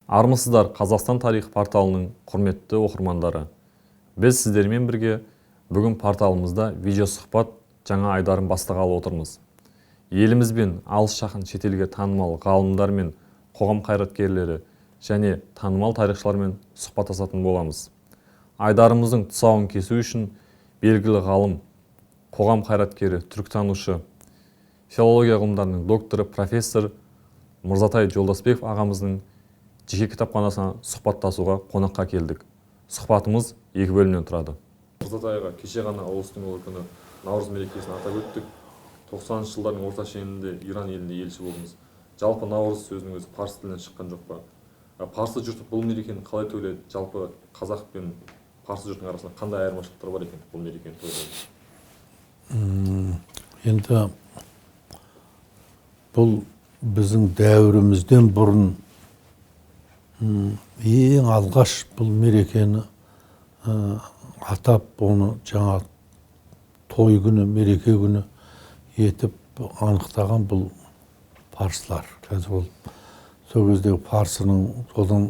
Армысыздар Қазақстан тарих порталының құрметті оқырмандары. Біз сіздермен бірге бүгін порталымызда видео сұхбат жаңа айдарын бастағалы отырмыз. Еліміз бен алыс-жақын шетелге танымал ғалымдар мен қоғам қайраткерлері және танымал тарихшылармен сұхбаттасатын боламыз. Айдарымыздың тұсауын кесу үшін белгілі ғалым, қоғам қайраткері, түркітанушы, филология ғылымдарының докторы, профессор Мырзатай Жолдасбеков ағамыздың жеке кітапханасына сұхбаттасуға қонаққа келдік. Сұхбатымыз екі бөлімнен тұрады. Мырзатайға кеше ғана ұлыстың ұлы күні Наурыз мерекесін атап өттік. 90-шы жылдардың орта шенінде Иран елінде елші болдыңыз. Жалпы Наурыз сөзінің өзі парсы тілінен шыққан жоқ па? Парсы жұрты бұл мерекені қалай тойлайды? Жалпы қазақ пен парсы жұртының арасында қандай айырмашылықтар бар екен бұл мерекені тойлайды? Енді бұл біздің дәуірімізден бұрын ең алғаш бұл мерекені атап, оны жаңа той күні, мереке күні етіп анықтаған бұл парсылар. Қазір ол сол кездегі парсының одан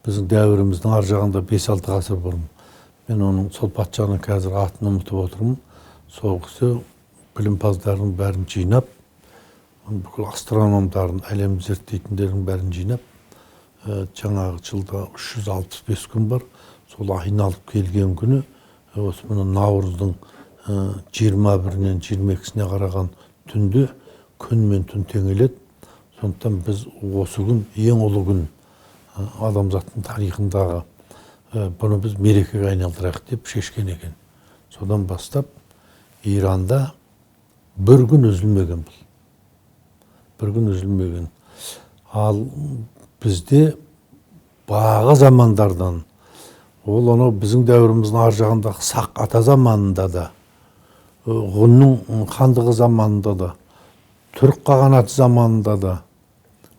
біздің дәуіріміздің ар жағында 5-6 ғасыр бұрын. Мен оның сол патшаның қазір атын ұмытып отырмын. Сол кісі білімпаздардың бәрін жинап, бүкіл астрономдардың, әлемді зерттейтіндердің бәрін жинап, жаңағы жылда 365 күн бар. Сол айналып келген күні, осы мұны Наурыздың 21-нен 22-сіне қараған түнде күн мен түн теңеледі. Сондықтан біз осы күн ең ұлы күн адамзаттың тарихындағы, бұны біз мерекеге айналдырайық деп шешкен екен. Содан бастап Иранда бір күн үзілмеген бұл. Бір күн үзілмеген. Ал бізде бағы замандардан, ол анау біздің дәуіріміздің ар жағындағы Сақ ата заманында да, Ғұнның хандығы заманында да, Түрік қағанаты заманында да,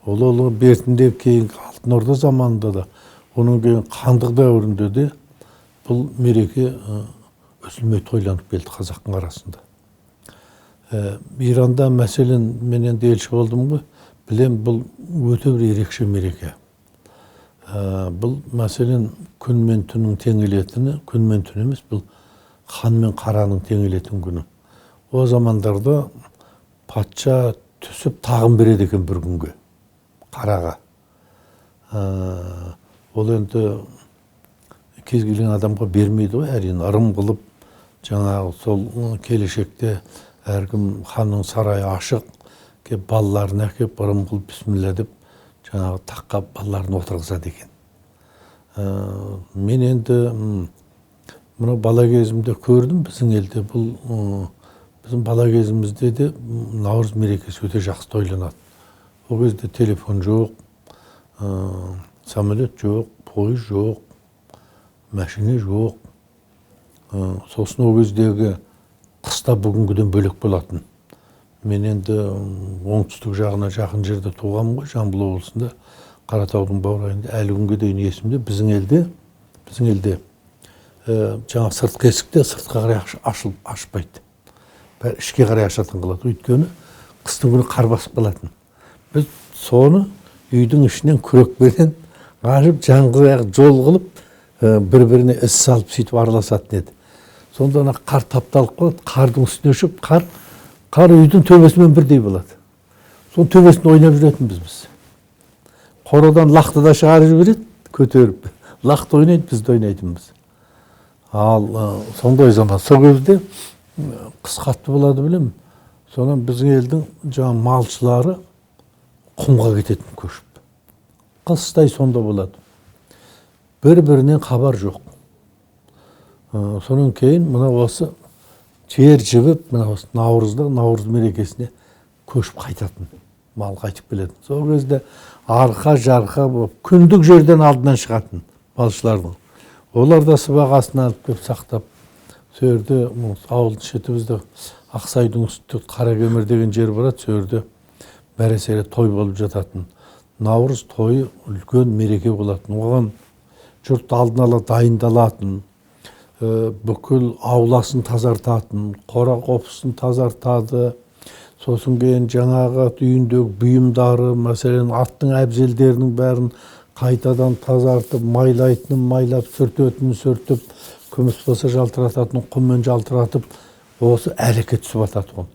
ол бертінде кейін Алтын Орда заманында да, оның кейін хандық дәуірінде де бұл мереке үзілмей тойланып келді қазақтың арасында. Иранда мәселен мен енді елші болдым ғой, білем, бұл өте бір ерекше мереке. Бұл мәселен күн мен түннің теңелетіні, күн мен түн емес, бұл хан мен қараның теңелетін күні. О замандарда патша түсіп тағын береді екен бір күнге, қараға. Ол енді кез келген адамға бермейді ғой, әрине ырым қылып, жаңағы сол келешекте әркім ханның сарайы ашық, кеп балаларын әкеп ырым қылып бісміллә деп жаңағы таққа балаларын отырғызады екен. Мен енді мұны бала кезімде көрдім біздің елде. Бұл біздің бала кезімізде де Наурыз мерекесі өте жақсы тойланады. Ол кезде телефон жоқ, самолет жоқ, пойыз жоқ, машина жоқ. Сосын ол кездегі қыста бүгінгіден бөлек болатын. Мен енді оңтүстік жағына жақын жерде туғам ғой, Жамбыл облысында, Қаратаудың баурайында. Әлі күнге дейін есімде, біздің елде жаңа сыртқы есікте сыртқа қарай ашпайды. Бәрі ішке қарай ашатын қылады. Өйткені қыстың күні қар басып қалатын. Біз соны үйдің ішінен күрекпенен қашып, жаңғырық жол қылып, бір-біріне із салып сөйтіп араласатын еді. Сонда қар тапталып қалады, қардың үстіне ұшып, қар үйдің төбесімен бірдей болады. Соның төбесінде ойнап жүретінбіз біз. Қорадан лақты да шығарып жібереді, көтеріп. Лақты ойнайды, бізді ойнайтынбыз. Ал сондай заман. Сол кезде қыс қатты болады білем. Сонан біздің елдің жаңа малшылары құмға кететін көшіп. Қыстай сонда болады. Бір-бірінен хабар жоқ. Сонан кейін мына осы жер жібіп, мына осы Наурыз мерекесіне көшіп қайтатын. Мал қайтып келетін. Сол кезде арқа-жарқа болып, күндік жерден алдынан шығатын малшылардың. Олар да сыбағасын алып кеп сақтап, сөрде ауылдың шеті бізде Ақсайдың үсті Қаракемер деген жер барады, сөрде мәре-сере той болып жататын. Наурыз тойы үлкен мереке болатын. Оған жұрт алдын ала дайындалатын, бүкіл ауласын тазартатын, қора-қопысын тазартады. Сосын кейін жаңағы үйіндегі бұйымдары, мәселен аттың әбзелдерінің бәрін қайтадан тазартып, майлайтынын майлап, сүртетінін сүртіп, күміс болса жалтырататынын құммен жалтыратып, осы әрекет түсіп атады ғой.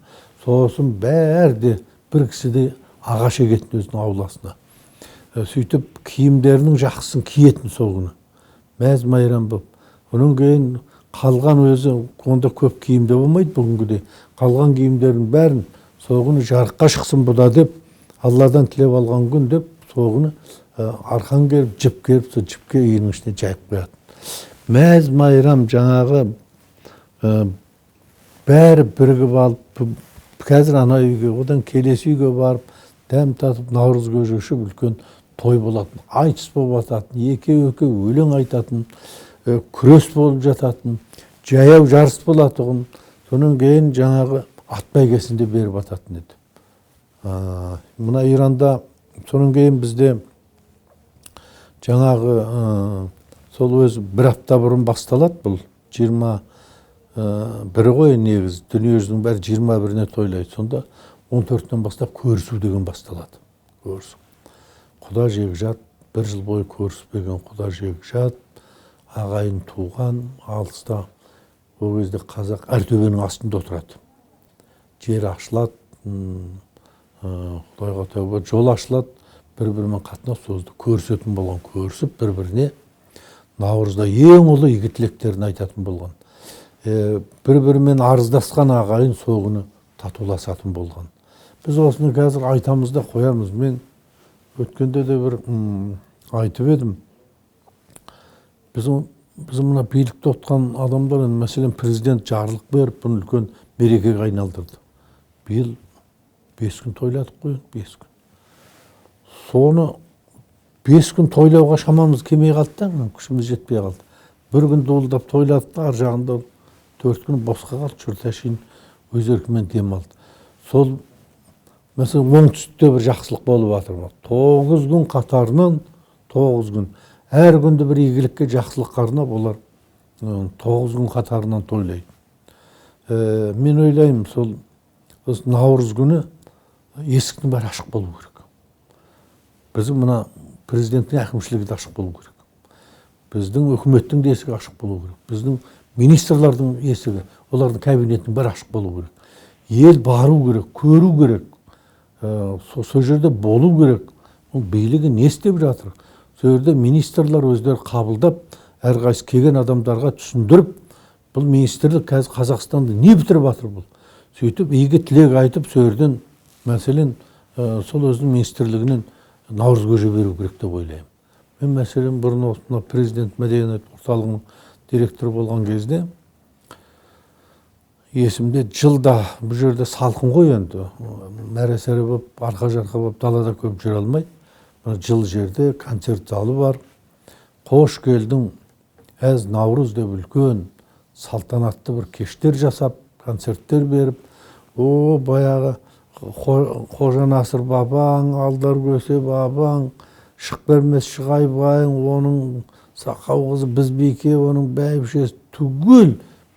Сосын бәрі бір кісіде ағаш егетін өзінің ауласына. Сөйтіп киімдерінің жақсысын киетін сол күні. Мәз майрам болып. Оның кейін қалған өзі, онда көп киімде болмайды бүгінгідей. Қалған киімдердің бәрін сол күні жарыққа шықсын бұда деп, Алладан тілеп алған күн деп, сол күні арқан келіп, жіп келіп, сол жіпке үйінің ішіне жайып қояды. Мәз майрам жаңағы бәрі бірігіп алып, қазір ана үйге, одан келесі үйге барып, дәм татып, наурыз көже ішіп үлкен той болатын, айтыс болып ататын, еке-еке өлең айтатын, күрес болып жататын, жаяу жарыс болатығын, соның кейін жаңағы ат бәйгесінде беріп ататын еді. Мына Иранда соның кейін бізде жаңағы сол өзі бір апта бұрын басталады, бұл 21 ғой негіз, дүниежүзінің бәрі 21-іне тойлайды. Сонда 14-тен бастап көрісу деген басталады. Көрісу. Құда жекжат, бір жыл бойы көріспеген құда жекжат, ағайын туған, алыста, ол кезде қазақ әртөбенің астында отырады. Жер ашылады, Құдайға тәуба, жол ашылады, бір-бірімен қатынас созды, көрісетін болған, көрісіп бір-біріне наурызда ең ұлы игі тілектерін айтатын болған. Бір-бірімен арыздасқан ағайын сол күні татуласатын болған. Біз осыны қазір айтамыз да қоямыз. Мен өткенде де бір айтып едім. Біз мына билікте отқан адамдар, мәселен президент жарлық беріп, бұны үлкен мерекеге айналдырды. Биыл 5 күн тойладық қой, 5 күн. Соны 5 күн тойлауға шамамыз келмей қалды да, күшіміз жетпей қалды. Бір күн дуылдап тойладық та, ар жағында 4 күн босқа қалды, жұрт әшейін өз еркімен демалды. Сол, мәселен, оңтүстікте бір жақсылық болып жатыр. 9 күн қатарынан, 9 күн. Әр күнді бір игілікке жақсылыққа арнап, олар 9 күн қатарынан тойлайды. Мен ойлаймын, сол наурыз күні есіктің бәрі ашық болу керек. Біздің мына президенттің әкімшілігі де ашық болу керек. Біздің үкіметтің де есігі ашық болу керек. Біздің министрлардың есігі, олардың кабинетінің бәрі ашық болу керек. Ел бару керек, көру керек. Сол жерде болу керек. Билігі не істеп жатыр? Сол жерде министрлар өздері қабылдап, әрқайсы келген адамдарға түсіндіріп, бұл министрлік қазір Қазақстанды не бітіріп жатыр бұл? Сөйтіп, игі тілек айтып, сол жерден, мәселен, сол өзінің министрлігінен наурыз көже беру керек деп ойлаймын. Мен мәселен бұрын осына президент мәдениет орталығының директоры болған кезде есімде жылда бұл жерде салқын ғой енді. Мәре-сәре болып, арқа-жарқа болып, далада көп жүре алмайды. Жыл жерде концерт залы бар. Қош келдің, әз наурыз деп үлкен салтанатты бір кештер жасап, концерттер беріп, баяғы Қожа Насыр бабаң, Алдар Көсе бабаң, шық бермес шығайбайың, оның сақау қызы біз бейке, оның бәйбішесі түгел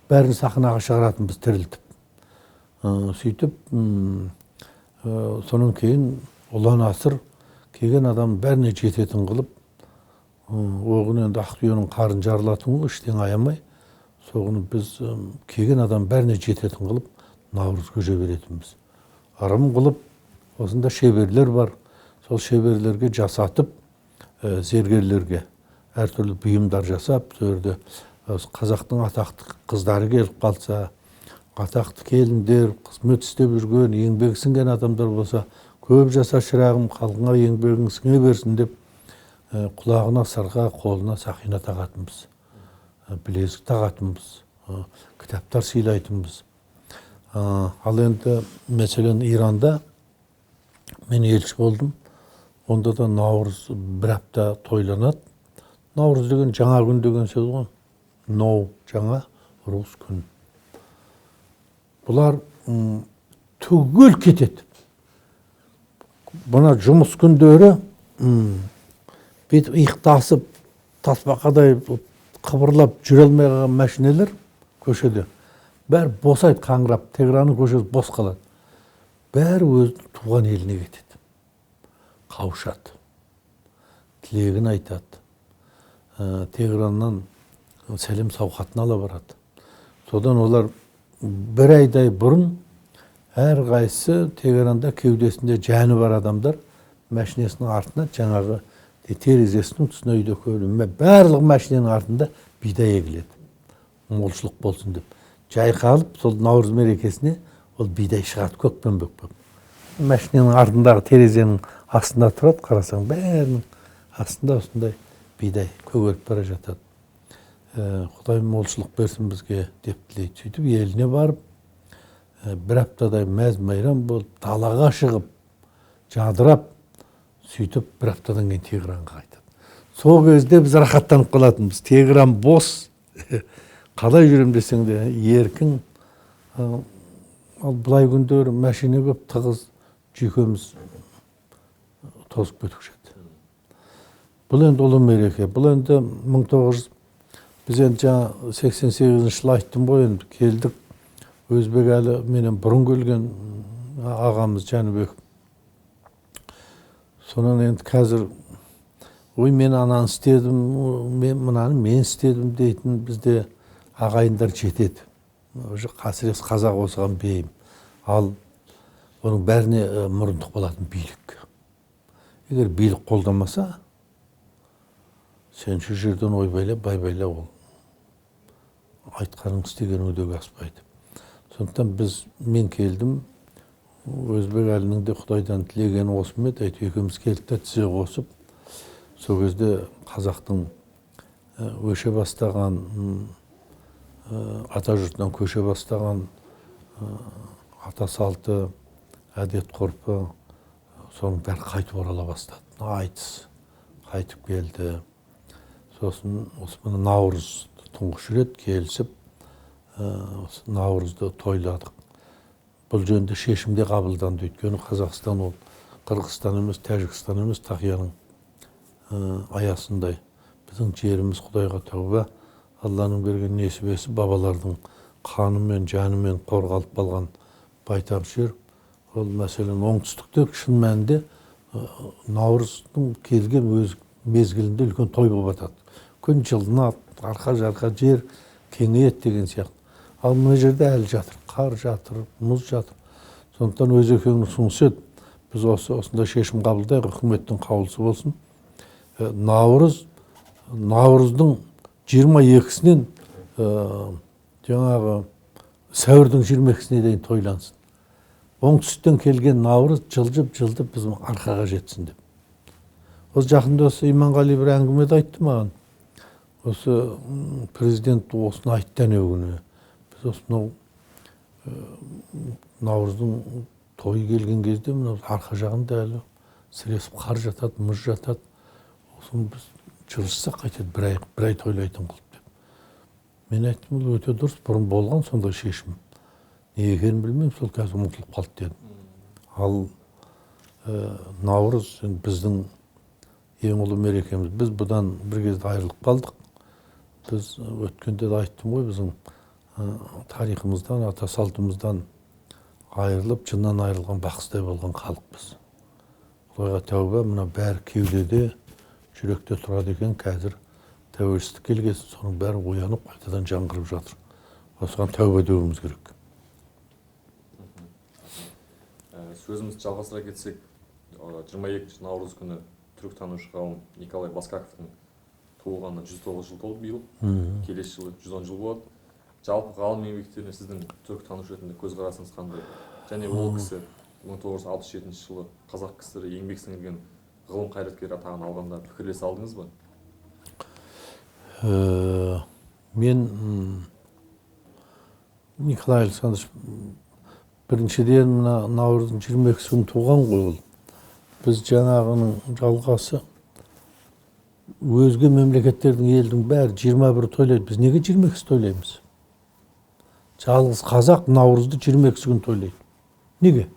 бәрін сахнаға шығаратын біз тірілтіп. Сөйтіп, соның кейін Ұлан Асыр келген адам бәріне жететін қылып, оғын енді Ақтүйенің қарын жарылатын ғой, іштен аямай, соғыны біз келген адам бәріне жететін қылып, наурыз көже беретінбіз. Арым қылып, осында шеберлер бар, сол шеберлерге жасатып, зергерлерге әртүрлі бұйымдар жасап, сөйірде қазақтың атақты қыздары келіп қалса, атақты келіндер, қызмет істеп жүрген, еңбек сіңген адамдар болса, көп жаса шырағым, халқыңа еңбегің сіңе берсін деп, құлағына сырға, қолына сақина тағатынбыз, білезік тағатынбыз, кітаптар сыйлайтынбыз. Ал енді мәселен Иранда мен елші болдым. Онда да наурыз бір апта тойланады. Наурыз деген жаңа күн деген сөз ғой. Ноу, жаңа, рус күн. Бұлар түгел кетеді. Бұна жұмыс күндері бет иықтасып, тасбақадай қыбырлап жүре алмай қалған машинелер көшеде. Бәрі босайды қаңырап, Тегранның көшесі бос қалады. Бәрі өз туған еліне кетеді. Қауышады. тілегін айтады. Тегераннан сәлем сауқатын ала барады. Содан олар бір айдай бұрын әрқайсысы Тегеранда кеудесінде жаны бар адамдар машинесінің артына жаңағы терезесінің тұсына үйде көйлем. Барлық машиненің артында бидай егіледі. Молшылық болсын деп. Жайқалып, сол Наурыз мерекесіне ол бидай шығады көкпен-бөкпен. Машиненің артындағы терезенің астында тұрады, қарасаң бәрінің астында осындай бидай көгеріп бара жатады. Құдай молшылық берсін бізге деп тілейді. Сөйтіп еліне барып, бір аптадай мәз-майрам болып, далаға шығып, жадырап, сөйтіп бір аптадан кейін Тегеранға қайтады. Сол кезде біз рахаттанып қалатынбыз. Тегеран бос. Қалай жүрем десең де еркін. Ал былай күндер машина көп, тығыз, жүйкеміз тозып кетуші еді. Бұл енді ұлы мереке. Бұл енді 1900 біз енді жаңа 88 жылы айттым ғой, енді келдік. Өзбекәлі менен бұрын келген ағамыз Жәнібек. Сонан енді қазір ой мен ананы істедім, мен мынаны мен істедім дейтін бізде ағайындар жетеді. Қасірес қазақ осыған бейім. Ал оның бәріне мұрындық болатын билік. Егер билік қолдамаса, сен şu жерден ойбайлап, байбайлап ол. Айтқаның істеген өдеге аспайды. Сондықтан мен келдім, Өзбек әлінің де Құдайдан тілеген осым еді, әйтеу екеуміз келдік те тізе қосып, сол кезде қазақтың өше бастаған, ата жұртынан көше бастаған ата салты, әдет ғұрпы, соның бәрі қайтып орала бастады. Айтыс қайтып келді. Сосын осы Наурыз тұңғыш рет келісіп, Наурызды тойладық. Бұл жөнінде шешімде қабылданды. Өйткені Қазақстан ол Қырғызстан емес, Тәжікстан емес, Тақияның аясындай. Біздің жеріміз Құдайға тәуба, Алланың берген несібесі бабалардың қанымен, жанымен қорғалып қалған байтақ жер. Ол мәселен оңтүстікте шын мәнінде Наурыздың келген өз мезгілінде үлкен той болып жатады. Күн жылынады, арқа-жарқа жер кеңейеді деген сияқты. Ал мына жерде әлі жатыр, қар жатыр, мұз жатыр. Сондықтан Өзекеңнің ұсынысы еді. Біз осындай шешім қабылдайық, үкіметтің қаулысы болсын. Наурыздың 22-сінен жаңағы сәуірдің 22-сіне дейін тойлансын. Оңтүстіктен келген Наурыз жылжып біздің арқаға жетсін деп. Осы жақында осы Иманғали бір әңгімеде айтты маған. Осы президент осыны айтты әнеугүні. Біз осынау Наурыздың тойы келген кезде арқа жағында әлі сіресіп қар жатады, мұз жатады. Сосын біз жылжысақ қайтеді, бір ай тойлайтын қылып деп. Мен айттым, бұл өте дұрыс, бұрын болған сондай шешім. Не екенін білмеймін, сол қазір ұмытылып қалды дедім. Ал Наурыз біздің ең ұлы мерекеміз. Біз бұдан бір кезде айырылып қалдық. Біз өткенде де айттым ғой, біздің тарихымыздан, ата салтымыздан айырылып, жыннан айырылған бақсыдай болған халықпыз. Құдайға тәуба, мына бәрі кеудеде, жүректе тұрады екен, қазір тәуелсіздік келген, соның бәрі оянып, қайтадан жаңғырып жатыр. Осыған тәуба деуіміз керек. Сөзімізді жалғастыра кетсек, 22 Наурыз күні түркітанушы ғалым Николай Баскаковтың туылғанына 109 жыл толды биыл. Келесі жылы 110 жыл болады. Жалпы ғалым еңбектеріне сіздің түркітанушы ретінде көзқарасыңыз қандай? Және ол кісі 1967 жылы Қазақ КСР еңбек сіңірген ғылым қайраткері атағын алғанда пікірлес алдыңыз ба? Мен Николай Александрович біріншіден Наурыздың 22-сі күні туған ғой ол. Біз жаңағының жалғасы өзге мемлекеттердің елдің бәрі 21 тойлайды. Біз неге 22 тойлаймыз? Жалғыз қазақ Наурызды 22 күн тойлайды. Неге?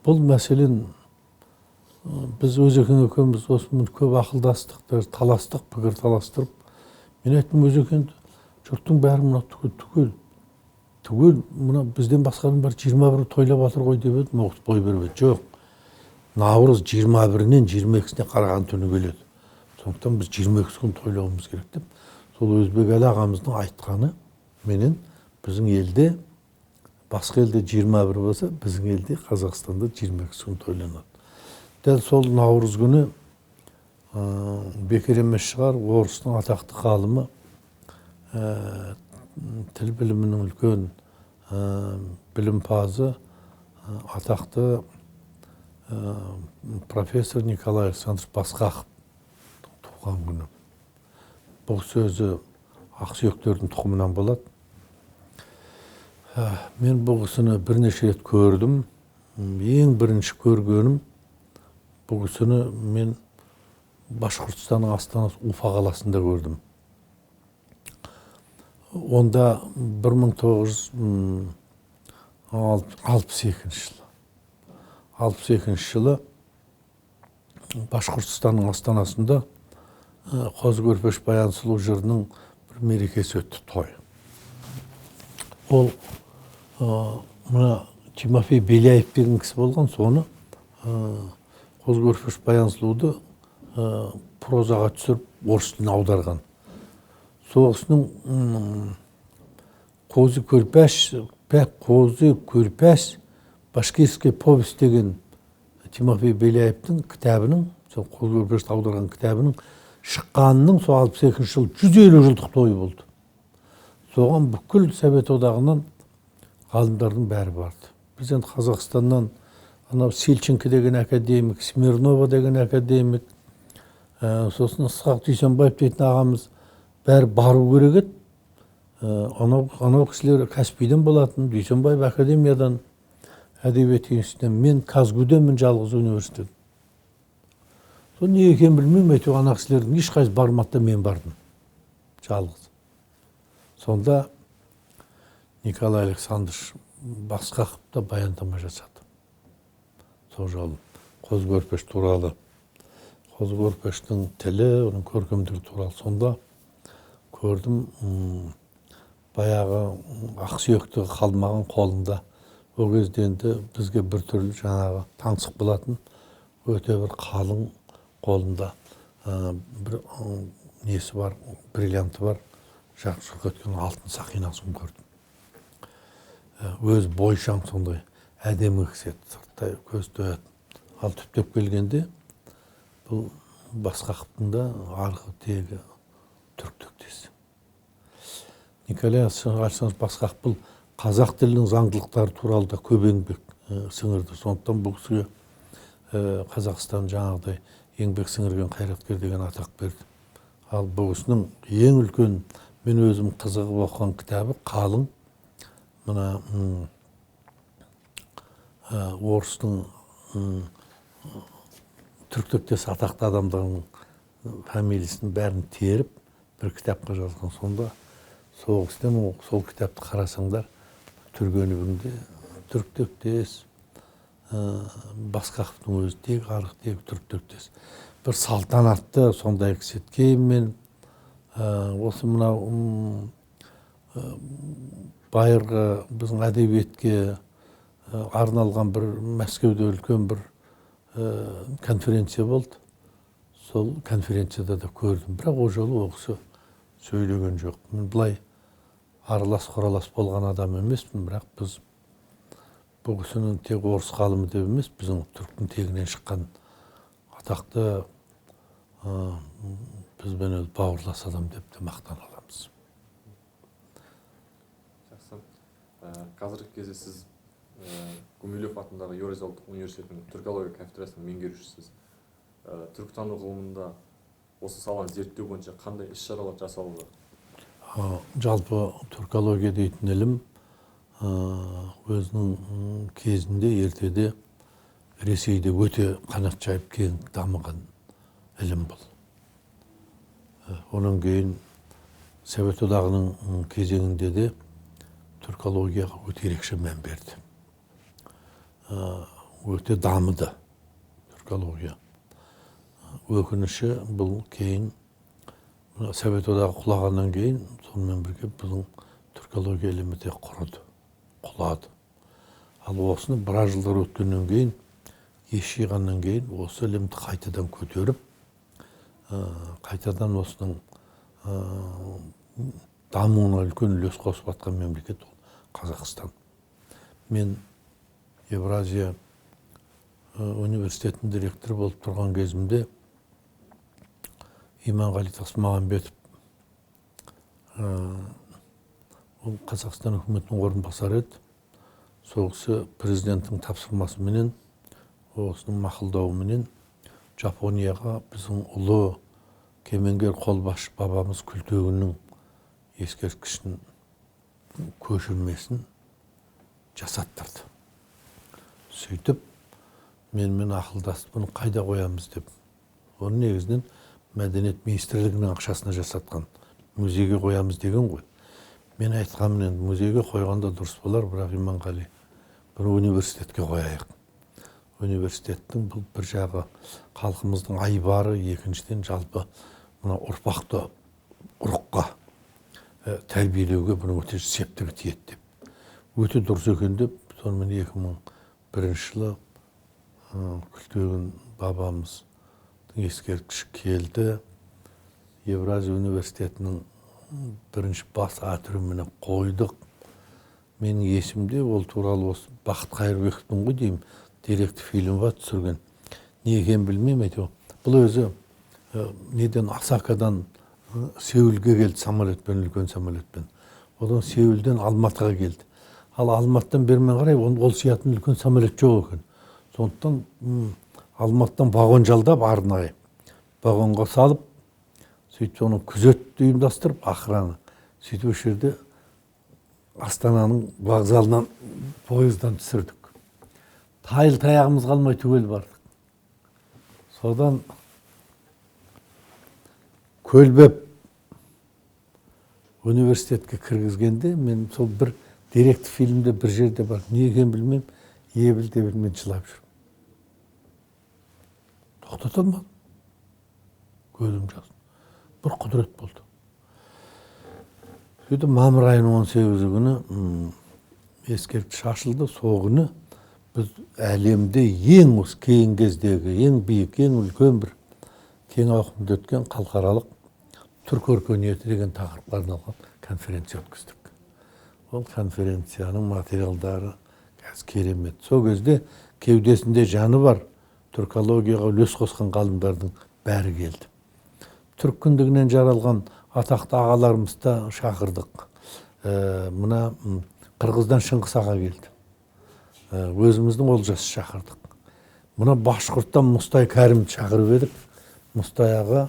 Бұл мәселен біз Өзекең екеуміз осымен көп ақылдастық, таластық, пікір таластырып. Мен айттым, Өзекеңді жұрттың бәрі мына түгел, мына бізден басқаның бәрі 21 тойлап жатыр ғой деп едім, оғыз бой бермеді. Жоқ. наурыз 21-нен 22-сіне қараған түні келеді. Сондықтан біз 22 күн тойлауымыз керек деп, сол Өзбекәлі ағамыздың айтқаны менен біздің елде, басқа елде 21 болса, біздің елде Қазақстанда 22 күн тойланады. Дәл сол наурыз күні бекер емес шығар, орыстың атақты ғалымы, тіл білімінің үлкен білімпазы, атақты профессор Николай Александрович Басқақов туған күні. Бұл сөзі ақсүйектердің тұқымынан болады. Мен бұл кісіні бірнеше рет көрдім. Ең бірінші көргенім, бұл кісіні мен Башқұртстанның астанасы Уфа қаласында көрдім. Онда 1962 жылы Башқұртстанның астанасында Қозы-Көрпеш Баян Сұлу жырының бір мерекесі өтті, той. Ол мына Тимофей Беляев деген кісі болған, соны Қозы-Көрпеш Баян Сұлуды прозаға түсіріп, орыс тіліне аударған. Соғысының Қозы-Көрпеш Башкирский повесть деген Тимофей Беляевтің кітабының, сол Қозы-Көрпешті аударған кітабының шыққанының сол 62 жыл 150 жылдық тойы болды. Соған бүкіл Совет одағынан ғалымдардың бәрі барды. Біз енді Қазақстаннан Сельченко деген академик, Смирнова деген академик, сосын Ысқақ Дүйсенбаев дейтін ағамыз бәрі бару керек еді. Анау кісілер Каспийден болатын, Дүйсенбаев академиядан, әдебиет институтынан, мен Казгуденмін, жалғыз университет. Сол не екенін білмеймін, әйтеуір ана кісілердің ешқайсы бармады да мен бардым, жалғыз. Сонда Николай Александрович Басқақов та баяндама жасады. Сол жолы Қозы-Көрпеш туралы, Қозы-Көрпештің тілі, оның көркемдігі туралы. Сонда көрдім, баяғы ақсүйекті қалмаған қолында. Ол кезде енді бізге бір түрлі жаңағы таңсық болатын, өте бір қалың қолында бір несі бар, бриллианты бар, жақсы өткен алтын сақинасын көрдім. Өз бойшаң сондай әдемі кісі еді, сырттай көз тойады. Ал түптеп келгенде бұл Басқақовтың да арғы тегі түріктектесі. Николай Александрович Басқақов бұл қазақ тілінің заңдылықтары туралы да көп еңбек сіңірді. Сондықтан бұл кісіге Қазақстан жаңағыдай еңбек сіңірген қайраткер деген атақ берді. Ал бұл кісінің ең үлкен, мен өзім қызығып оқыған кітабы қалың, мына орыстың түріктектес атақты адамдардың фамилиясын бәрін теріп бір кітапқа жазған. Сонда соғыстан сол кітапты қарасаңдар, түргенігінде түріктектес, Басқақовтың өзі тек арғы тегі түріктектес. Бір салтанатты сондай кісі кейін осы мынау байырғы біздің әдебиетке арналған бір Мәскеуде үлкен бір конференция болды. Сол конференцияда да көрдім. Бірақ о жолы оқысы сөйлеген жоқ. Мен бұлай аралас-құралас болған адам емеспін, бірақ біз бұл кісінің тек орыс ғалымы деп емес, біздің түріктің тегінен шыққан атақты бізбен өзі бауырлас адам деп те мақтан аламыз. Жақсы. Қазіргі кезде сіз Гумилев атындағы Еуразия ұлттық университетінің түркология кафедрасының меңгерушісіз. Түркітану ғылымында осы саланы зерттеу бойынша қандай іс-шаралар жасалуда? Жалпы түркология дейтін ілім өзінің кезінде, ертеде Ресейде өте қанат жайып кең дамыған ілім бұл. Оның кейін Совет одағының кезеңінде де түркологияға өте ерекше мән берді. Өте дамыды түркология. Өкініші бұл кейін Совет одағы құлағаннан кейін, сонымен бірге біздің түркология ілімі де құрады, құлады. Ал осыны біраз жылдар өткеннен кейін ес жиғаннан кейін осы ілімді қайтадан көтеріп, қайтадан осының дамуына үлкен үлес қосып жатқан мемлекет ол Қазақстан. Мен Евразия университетінің директоры болып тұрған кезімде Иманғали Тасмағамбетов, ол Қазақстан үкіметінің орынбасары еді. Сол кісі президенттің тапсырмасыменен, осының мақұлдауыменен Жапонияға біздің ұлы кемеңгер қолбасшы бабамыз Күлтегіннің ескерткішін көшірмесін жасаттырды. Сөйтіп, менімен ақылдасып, бұны қайда қоямыз деп. Оны негізінен Мәдениет министрлігінің ақшасына жасатқан. Музейге қоямыз деген ғой. Мен айтқанмын, енді музейге қойғанда дұрыс болар, бірақ Иманғали, бір университетке қояйық. Университеттің бұл бір жағы халқымыздың айбары, екіншіден жалпы мына ұрпақты ұрыққа тәрбиелеуге бұның өте септігі тиеді деп. Өте дұрыс екен деп, сонымен 2001 жылы Күлтегін бабамыз ескерткіші келді. Евразия университетінің бірінші бас атырымына қойдық. Менің есімде ол туралы осы Бақыт Қайырбековтың ғой деймін, деректі фильм бар түсірген. Не екенін білмеймін, әйтеуір. Бұл өзі неден Осакадан Сеулге келді самолетпен, үлкен самолетпен. Одан Сеулден Алматыға келді. Ал Алматыдан бермен қарай ол сиятын үлкен самолет жоқ екен. Сондықтан Алматыдан вагон жалдап арнайы вагонға салып, сөйтіп оны күзет ұйымдастырып, охрана. Сөйтіп осы жерде Астананың вокзалынан пойыздан түсірдік. Тайыл таяғымыз қалмай түгел бардық. Содан Көлбеп университетке кіргізгенде, мен сол бір деректі фильмде бір жерде бар. Не екенін білмеймін, ебіл де білмей жылап жүрмін. Тоқтата алмадым. Көзім жасын. Бір құдірет болды. Сөйтіп мамыр айының 18 күні ескерткіш ашылды. Сол күні біз әлемде ең осы кейін кездегі ең биік, ең үлкен бір кең ауқымда өткен халықаралық түркі өркениеті деген тақырыпқа арналған конференция өткіздік. Ол конференцияның материалдары керемет. Сол кезде кеудесінде жаны бар түркологияға үлес қосқан ғалымдардың бәрі келді. Түрк күндігінен жаралған атақты ағаларымызды шақырдық. Мына Қырғыздан Шыңғыс аға келді. Өзіміздің Олжасы шақырдық. Мына Башқұрттан Мұстай Кәрімді шақырып едік. Мұстай аға,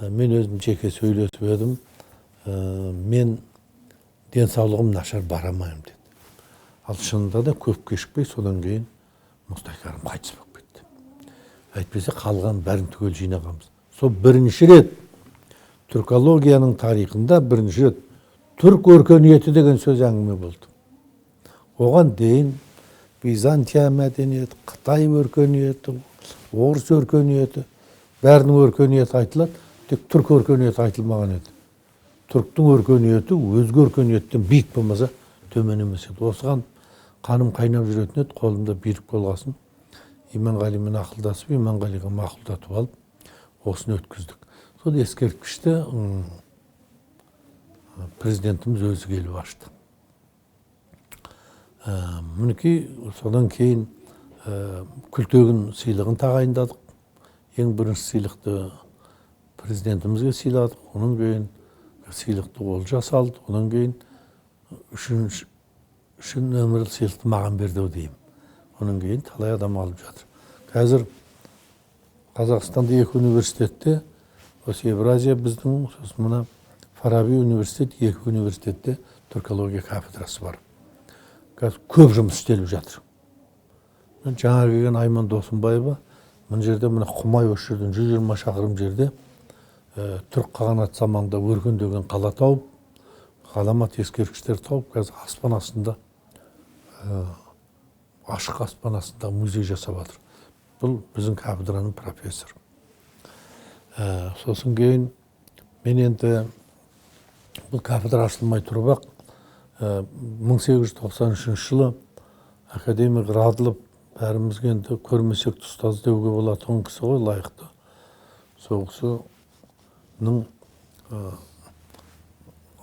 мен өзім жеке сөйлесіп едім. Мен денсаулығым нашар барамайым деді. Ал шынында да көп кешікпей содан кейін Мұстай Кәрім қайтыс болып кетті. Әйтпесе қалған бәрін түгел жинағанбыз. Сол бірінші рет түркологияның тарихында бірінші рет түрк өркениеті деген сөз әңгіме болды. Оған дейін Византия мәдениеті, Қытай өркениеті, орыс өркениеті, бәрінің өркениеті айтылады, тек түрк өркениеті айтылмаған еді. Түрктің өркениеті өзге өркениеттен биік болмаса төмен емес еді. Осыған қаным қайнап жүретін еді, қолымда берік болғасын. Иманғалимен ақылдасып, Иманғалиға мақұлдатып алып, осыны өткіздік. Сол ескерткішті президентіміз өзі келіп ашты. Мінекей, содан кейін Күлтегін сыйлығын тағайындадық. Ең бірінші сыйлықты президентімізге сыйладық. Оның кейін сыйлықты Олжа салды. Одан кейін үшін өмірлік сыйлықты маған берді деймін. Оның кейін талай адам алып жатыр. Қазір Қазақстанда 2 университетте, осы Евразия біздің, сосын мына Фараби университет, 2 университетте түркология кафедрасы бар. Қазір көп жұмыс істеліп жатыр. Жаңа келген Айман Досымбаева, мына жерде мына Құмай осы жерден 120 шақырым жерде түрк қағанат заманында өркендеген қала тауып, ғаламат ескерткіштер тауып, қазір аспан астында, ашық аспан астында музей жасап жатыр. Бұл біздің кафедраның профессор. Сосын кейін мен енді бұл кафедра ашылмай тұрып ақ 1893 жылы академик Радылов бәрімізге енді көрмесек те ұстаз деуге болатын кісі ғой, лайықты. Сол кісінің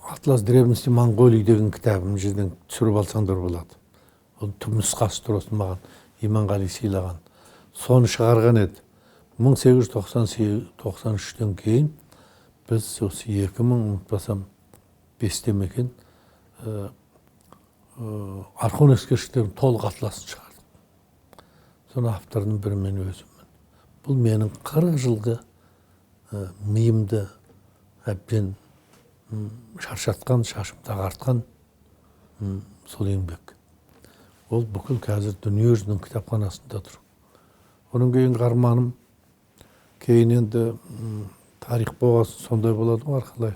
«Атлас древности Монголии» деген кітабын жерден түсіріп алсаңдар болады. Ол түпнұсқасы тұр, осы маған Иманғали сыйлаған. Соны шығарған еді. 1893-тен кейін біз осы 2000, ұмытпасам, 5-те мекен Орхон ескерткіштерінің толық атласын шығардық. Соны автордың бірі мен өзіммін. Бұл менің 40 жылғы миымды әбден шаршатқан, шашымды ағартқан сол еңбек. Ол бүкіл қазір дүниежүзінің кітапханасында тұр. Оның кейінгі арманым, кейін енді тарих болғасын сондай болады ғой арқылай.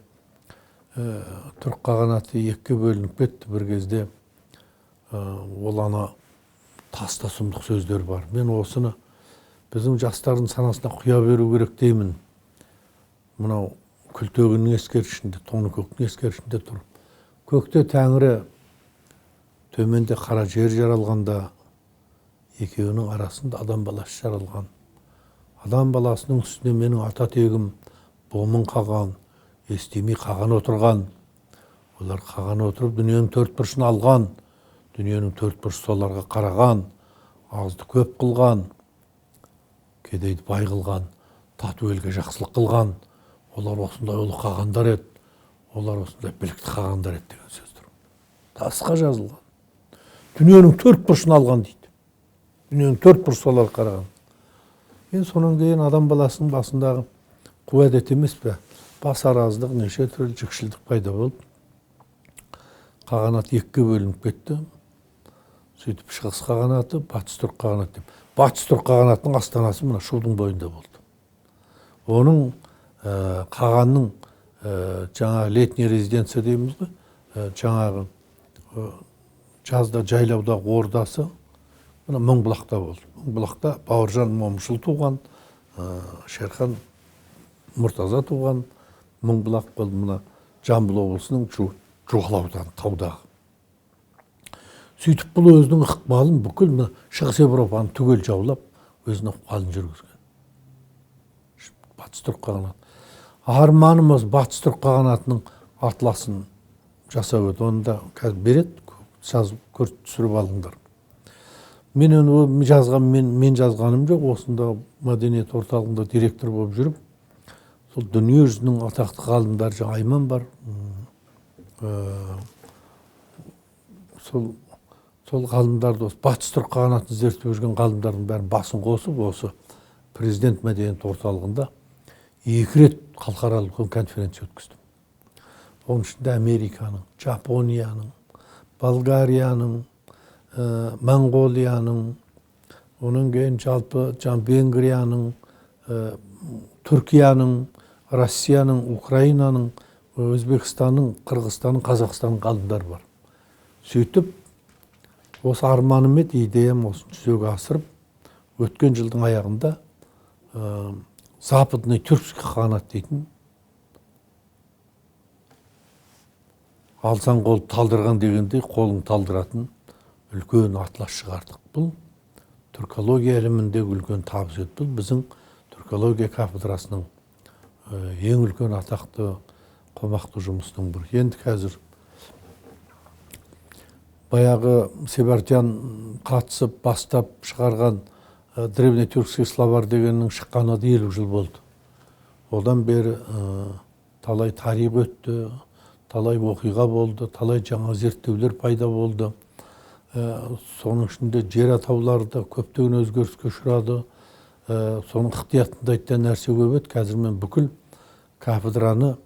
Түрік қағанаты 2-ге бөлініп кетті бір кезде. Ол ана таста сұмдық сөздер бар. Мен осыны біздің жастардың санасына құя беру керек деймін. Мынау күлтөгіннің ескерткішінде, Тоңныкөктің ескерткішінде тұр. Көкте Тәңірі, төменде қара жер жаралғанда, екеуінің арасында адам баласы жаралған. Адам баласының үстіне менің ата тегім Бомын қаған, естемей қаған отырған. Олар қаған отырып дүниенің төрт бұрышын алған. Дүниенің төрт бұрышы соларға қараған, азды көп қылған, кедейді бай қылған, тату елге жақсылық қылған. Олар осындай ұлы қағандар еді, олар осындай білікті қағандар еді деген сөз тұр. Тасқа жазылған. Дүниенің төрт бұрышын алған дейді. Дүниенің төрт бұрышы соларға қараған. Мен сонан кейін адам баласының басындағы қу әдет емес пе? Бас араздық, неше түрлі жікшілдік пайда болды. Қағанат 2-ге бөлініп кетті. Сөйтіп шығыс қағанаты, батыс түрік қағанаты деп. Батыс түрік қағанатының астанасы мына Шудың бойында болды. Оның қағанның жаңағы летний резиденция дейміз ғой, жаңағы жазда жайлаудағы ордасы мына Мыңбұлақта болды. Мыңбұлақта Бауыржан Момышұлы туған, Шерхан Мұртаза туған. Мыңбұлақ болды мына Жамбыл облысының Жуалы ауданы таудағы. Сөйтіп бұл өзінің ықпалын бүкіл Шығыс Европаны түгел жаулап, өзінің ықпалын жүргізген. Батыс түрік қағанаты. Арманым осы батыс түрік қағанатының атласын жасау еді. Оны да қазір береді, түсіріп алыңдар. Мен жазғаным жоқ, осында мәдениет орталығында директор болып жүріп, сол дүние жүзінің атақты ғалымдары, жаңа Айман бар, сол ғалымдарды, батыс түрік қағанатын зерттеп жүрген ғалымдардың бәрін басын қосып, осы президент мәдениет орталығында 2 рет халықаралық конференция өткіздім. Оның ішінде Американың, Жапонияның, Болгарияның, Монғолияның, оның кейін жалпы Венгрияның, Түркияның, Россияның, Украинаның, Өзбекстанның, Қырғызстанның, Қазақстанның ғалымдары бар. Сөйтіп, осы арманым еді, идеям осын жүзеге асырып, өткен жылдың аяғында Западный тюркский қағанат дейтін, алсаң қол талдырған дегендей қолың талдыратын үлкен атлас шығардық. Бұл түркология іліміндегі үлкен табыс еді. Бұл біздің түркология кафедрасының ең үлкен атақты қомақты жұмысының бірі. Енді қазір баяғы Себертян қатысып бастап шығарған древнетюркский словарь дегеннің шыққаны 50 жыл болды. Одан бері талай тарих өтті, талай оқиға болды, талай жаңа зерттеулер пайда болды. Соның ішінде жер атаулары да көптеген өзгеріске ұшырады. Соның ықтиятында айтқан нәрсе көп еді. Қазір мен бүкіл кафедраны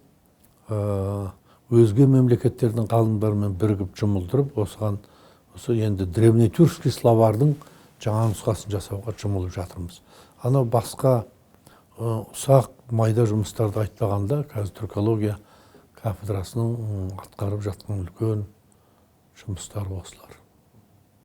өзге мемлекеттердің ғалымдарымен бірігіп жұмылдырып, осы енді древнетюркский словардың жаңа нұсқасын жасауға жұмылып жатырмыз. Анау басқа ұсақ майда жұмыстарды айтпағанда, қазір түркология кафедрасының атқарып жатқан үлкен жұмыстары осылар.